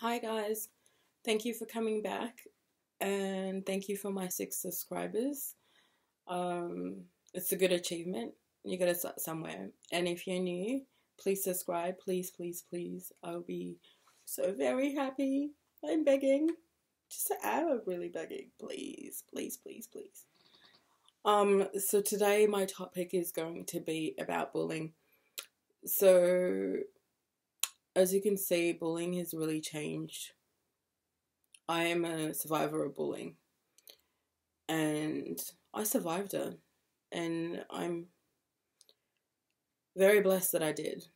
Hi guys, thank you for coming back and thank you for my 6 subscribers. It's a good achievement. You gotta start somewhere. And if you're new, please subscribe. Please, please, please. I'll be so very happy. I'm begging. Just I'm really begging. Please, please, please, please. So today my topic is going to be about bullying. So as you can see, bullying has really changed. I am a survivor of bullying and I survived it. And I'm very blessed that I did.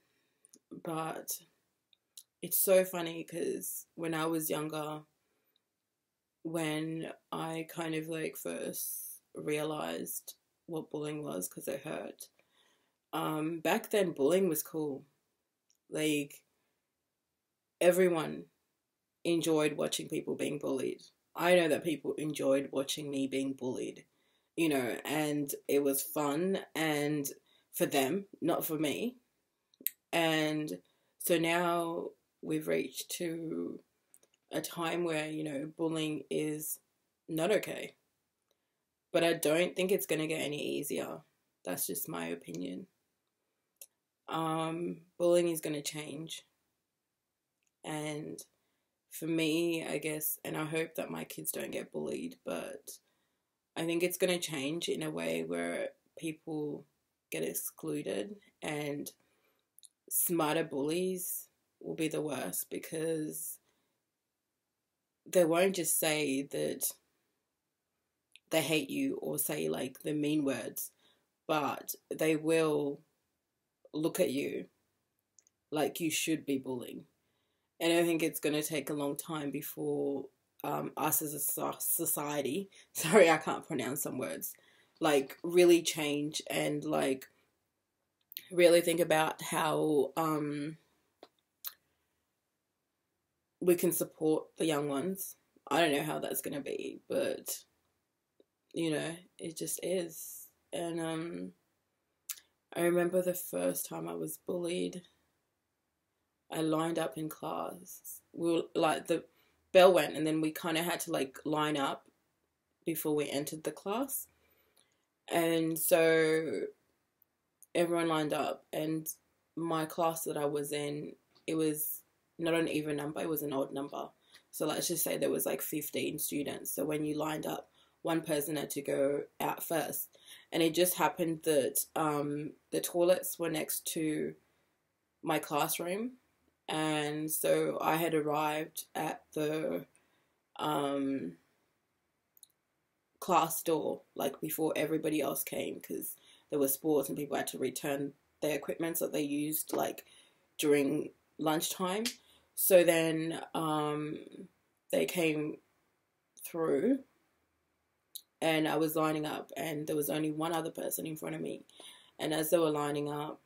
But it's so funny because when I was younger, when I kind of like first realized what bullying was because it hurt, back then bullying was cool. Like everyone enjoyed watching people being bullied. I know that people enjoyed watching me being bullied, and it was fun and for them, not for me. And so now we've reached to a time where, bullying is not okay. But I don't think it's going to get any easier. That's just my opinion. Bullying is going to change. And for me, I guess, and I hope that my kids don't get bullied, but I think it's going to change in a way where people get excluded and smarter bullies will be the worst because they won't just say that they hate you or say like the mean words, but they will look at you like you should be bullying. And I think it's going to take a long time before us as a society, sorry, I can't pronounce some words, like really change and like really think about how we can support the young ones. I don't know how that's going to be, but it just is. And I remember the first time I was bullied. I lined up in class. We were like, the bell went, and then we kind of had to like line up before we entered the class. And so everyone lined up, and my class that I was in, it was not an even number, it was an odd number. So let's just say there was like 15 students. So when you lined up, one person had to go out first. And it just happened that the toilets were next to my classroom. And so I had arrived at the class door like before everybody else came because there was sports and people had to return their equipment that they used like during lunchtime. So then they came through and I was lining up and there was only one other person in front of me. And as they were lining up,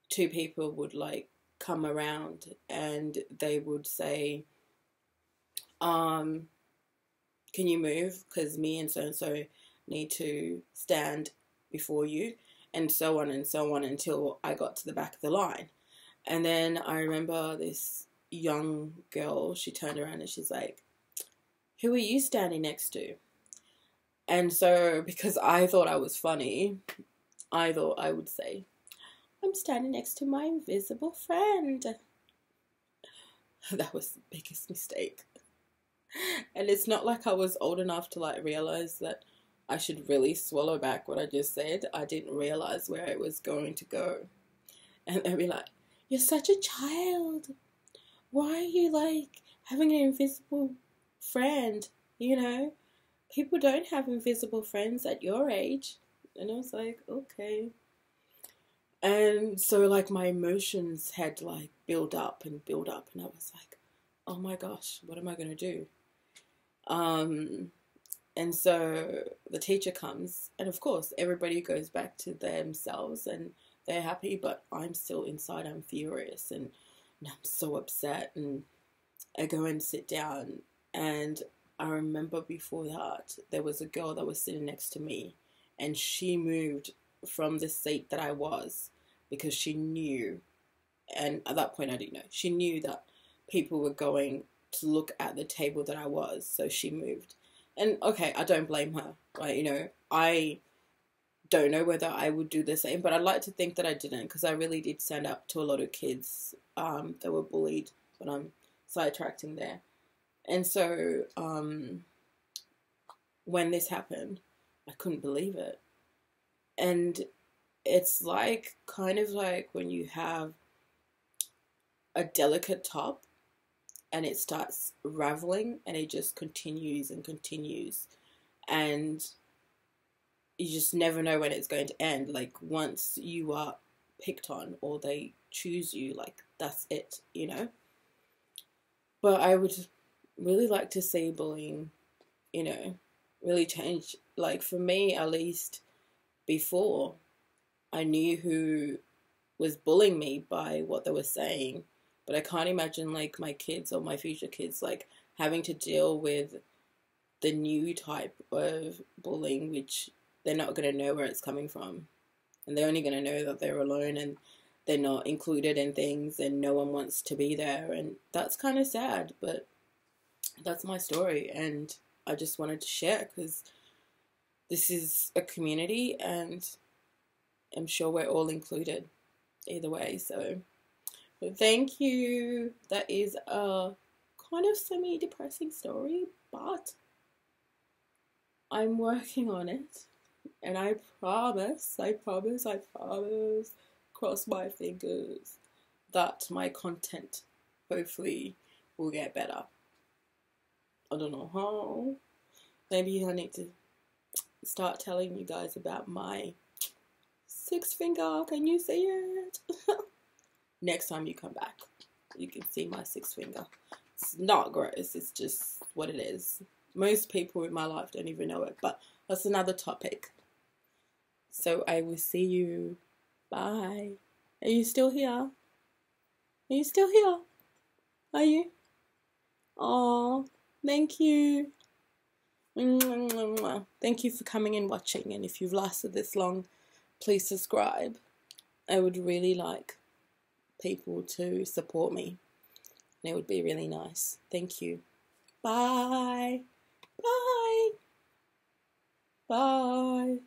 two people would like come around and they would say, can you move? Because me and so need to stand before you, and so on until I got to the back of the line. And then I remember this young girl, she turned around and she's like, who are you standing next to? And so because I thought I was funny, I thought I would say, I'm standing next to my invisible friend. That was the biggest mistake. And it's not like I was old enough to like realize that I should really swallow back what I just said. I didn't realize where it was going to go. And they'd be like, you're such a child. Why are you like having an invisible friend? People don't have invisible friends at your age. And I was like, okay. And so like my emotions had to like build up and build up. And I was like, oh my gosh, what am I going to do? And so the teacher comes, and of course, everybody goes back to themselves and they're happy, but I'm still inside, I'm furious and I'm so upset. And I go and sit down, and I remember before that, there was a girl that was sitting next to me, and she moved from the seat that I was because she knew, and at that point I didn't know, she knew that people were going to look at the table that I was, so she moved. And okay, I don't blame her. Like, you know, I don't know whether I would do the same, but I'd like to think that I didn't, because I really did stand up to a lot of kids that were bullied, but I'm sidetracking there. And so when this happened, I couldn't believe it. And it's like, kind of like when you have a delicate top and it starts raveling and it just continues and continues. And you just never know when it's going to end. Like, once you are picked on or they choose you, like, that's it, you know? But I would really like to see bullying, you know, really change. Like, for me, at least, before, I knew who was bullying me by what they were saying. But I can't imagine, like, my kids or my future kids, like, having to deal with the new type of bullying, which they're not going to know where it's coming from. And they're only going to know that they're alone and they're not included in things and no one wants to be there. And that's kind of sad, but that's my story. And I just wanted to share, because this is a community and I'm sure we're all included either way. So thank you. That is a kind of semi-depressing story, but I'm working on it. And I promise, cross my fingers, that my content hopefully will get better. I don't know how. Maybe I need to start telling you guys about my 6 finger. Can you see it? Next time you come back, you can see my 6 finger. It's not gross, it's just what it is. Most people in my life don't even know it, but that's another topic. So I will see you. Bye. Are you still here? Are you still here? Are you? Oh, thank you. Thank you for coming and watching. And if you've lasted this long, please subscribe. I would really like people to support me. And it would be really nice. Thank you. Bye. Bye. Bye.